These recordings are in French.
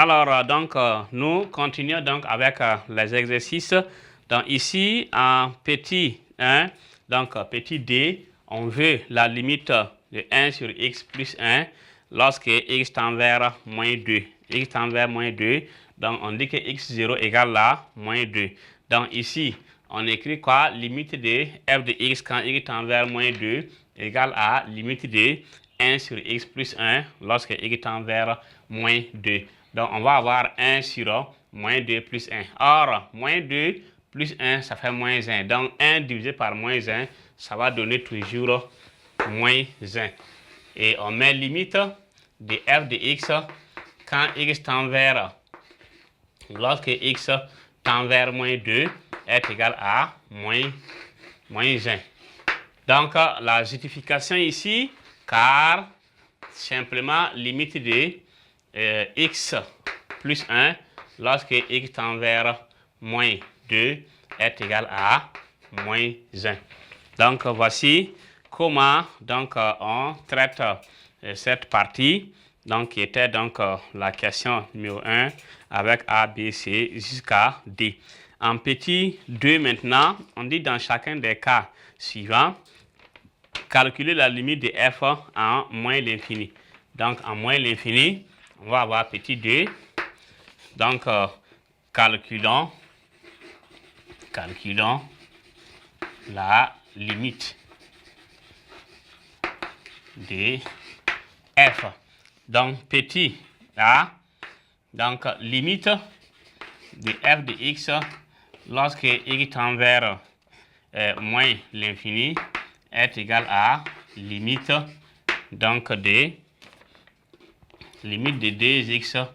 Alors, nous continuons donc avec les exercices. Donc, ici, en petit 1, donc petit d, on veut la limite de 1 sur x plus 1 lorsque x tend vers moins 2. X tend vers moins 2, donc on dit que x0 égale à moins 2. Donc, ici, on écrit quoi? Limite de f de x quand x tend vers moins 2 égale à limite de 1 sur x plus 1 lorsque x tend vers moins 2. Donc, on va avoir 1 sur moins 2 plus 1. Or, moins 2 plus 1, ça fait moins 1. Donc, 1 divisé par moins 1, ça va donner toujours moins 1. Et on met limite de f de x quand x tend vers, lorsque x tend vers moins 2 est égal à moins 1. Donc, la justification ici, car simplement limite de x plus 1 lorsque x tend vers moins 2 est égal à moins 1. Donc, voici comment donc, on traite cette partie, donc, qui était donc la question numéro 1 avec A, B, C jusqu'à D. En petit 2 maintenant, on dit dans chacun des cas suivants, calculer la limite de f en moins l'infini. Donc, en moins l'infini, on va avoir petit 2. Donc, calculons la limite de f. Donc, petit a, donc limite de f de x lorsque x tend vers moins l'infini est égal à limite donc de 2x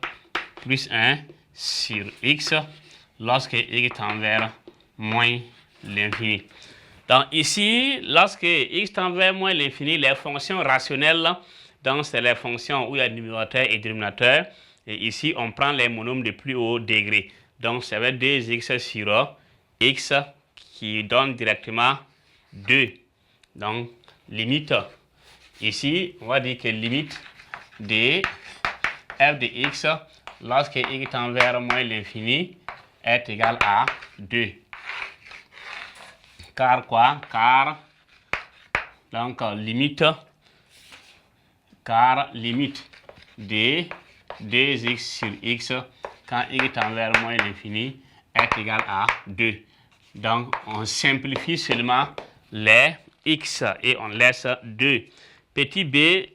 plus 1 sur x lorsque x tend vers moins l'infini. Donc ici, lorsque x tend vers moins l'infini, les fonctions rationnelles, donc c'est les fonctions où il y a numérateur et dénominateur. Et ici, on prend les monomes de plus haut degré. Donc ça va être 2x sur x qui donne directement 2. Donc limite, ici, on va dire que limite de f de x lorsque x tend vers moins l'infini est égal à 2. Car quoi? Car donc limite de 2x sur x quand x tend vers moins l'infini est égal à 2. Donc on simplifie seulement les x et on laisse 2. Petit b,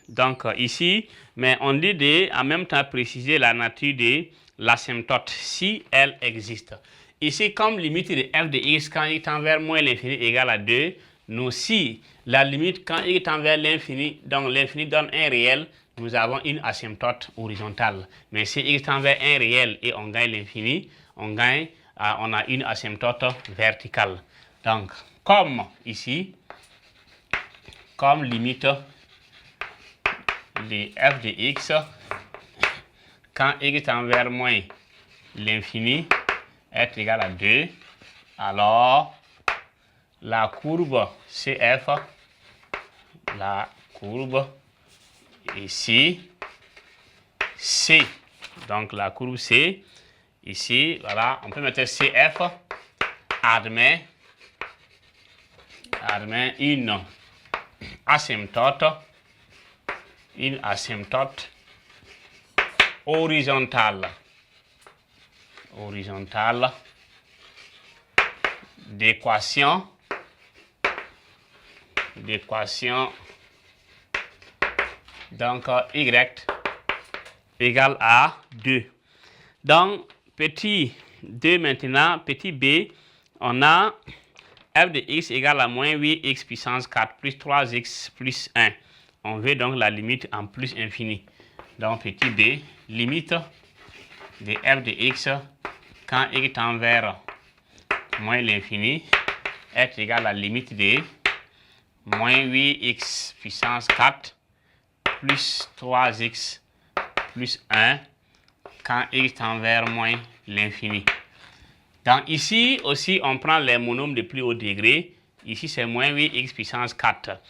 donc ici, mais on dit de en même temps préciser la nature de l'asymptote si elle existe. Ici, comme limite de f de x quand x tend vers moins l'infini égale à 2, nous si la limite quand x tend vers l'infini, donc l'infini donne un réel, nous avons une asymptote horizontale. Mais si x tend vers un réel et on gagne l'infini, on a une asymptote verticale. Donc, comme ici, comme limite de f de x quand x tend vers moins l'infini est égal à 2, alors la courbe CF, la courbe ici, C, donc la courbe C, ici, voilà, on peut mettre CF, admet une asymptote horizontale d'équation donc y égale à 2. Donc petit 2 maintenant, petit b, on a f de x égale à moins 8x puissance 4 plus 3x plus 1. On veut donc la limite en plus infini. Donc petit b, limite de f de x quand x tend vers moins l'infini est égal à la limite de moins 8x puissance 4 plus 3x plus 1 quand x tend vers moins l'infini. Donc ici aussi, on prend les monomes de plus haut degré. Ici, c'est moins 8x puissance 4.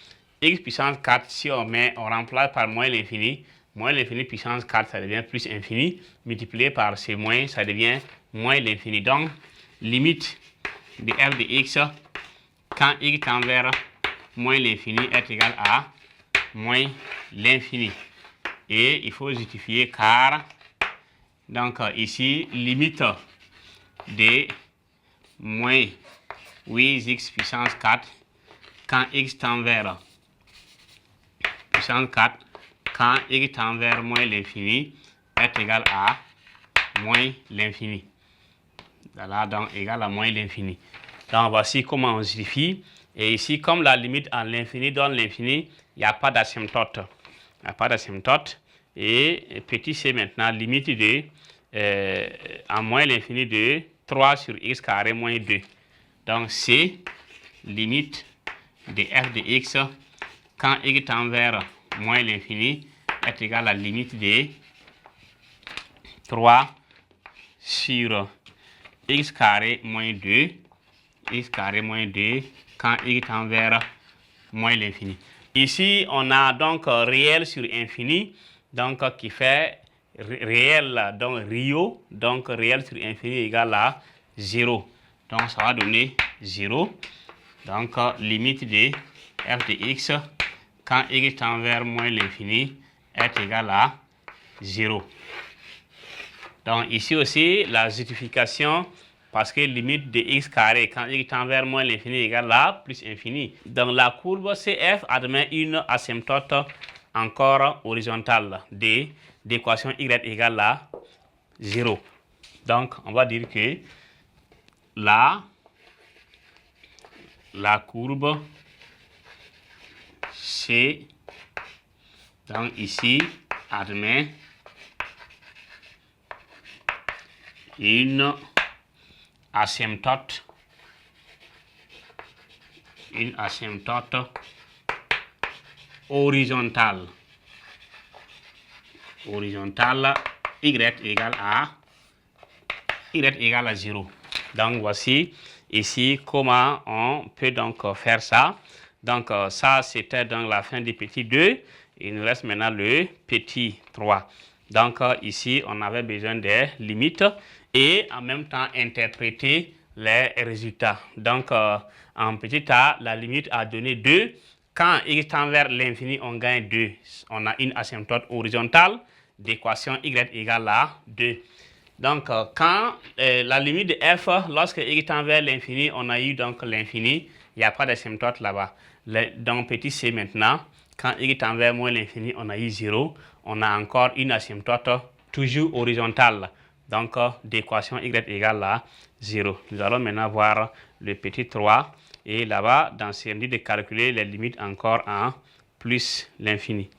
X puissance 4, si on remplace par moins l'infini, moins l'infini puissance 4, ça devient plus infini, multiplié par ces moins, ça devient moins l'infini. Donc, limite de f de x quand x tend vers moins l'infini est égal à moins l'infini. Et il faut justifier car, donc ici, limite de moins 8x puissance 4 quand x tend vers puissance 4 quand x tend vers moins l'infini est égal à moins l'infini. Voilà, donc égal à moins l'infini. Donc voici comment on justifie. Et ici, comme la limite à l'infini donne l'infini, il n'y a pas d'asymptote. Il n'y a pas d'asymptote. Et petit c maintenant, limite de à moins l'infini de 3 sur x carré moins 2. Donc c, limite de f de x quand x tend vers moins l'infini est égal à la limite de 3 sur x carré moins 2, x carré moins 2 quand x tend vers moins l'infini. Ici, on a donc réel sur infini, donc qui fait réel, donc Rio, donc réel sur infini égale à 0. Donc ça va donner 0. Donc limite de f de x quand x tend vers moins l'infini est égal à 0. Donc ici aussi, la justification, parce que limite de x carré quand x tend vers moins l'infini égale à plus infini. Dans la courbe CF admet une asymptote encore horizontale d'équation y égale à 0. Donc on va dire que la courbe C, donc ici, admet une asymptote horizontale y égale à 0. Donc voici ici comment on peut donc faire ça. Donc ça c'était donc la fin du petit 2. Il nous reste maintenant le petit 3. Donc ici on avait besoin des limites et en même temps interpréter les résultats. Donc en petit a, la limite a donné 2. Quand x tend vers l'infini, on gagne 2. On a une asymptote horizontale d'équation y égale à 2. Donc, quand la limite de f, lorsque x tend vers l'infini, on a eu donc l'infini, il n'y a pas d'asymptote là-bas. Donc, petit c maintenant, quand x tend vers moins l'infini, on a eu 0. On a encore une asymptote toujours horizontale. Donc, d'équation y égale à 0. Nous allons maintenant voir le petit 3. Et là-bas, dans ce dit de calculer les limites encore en plus l'infini.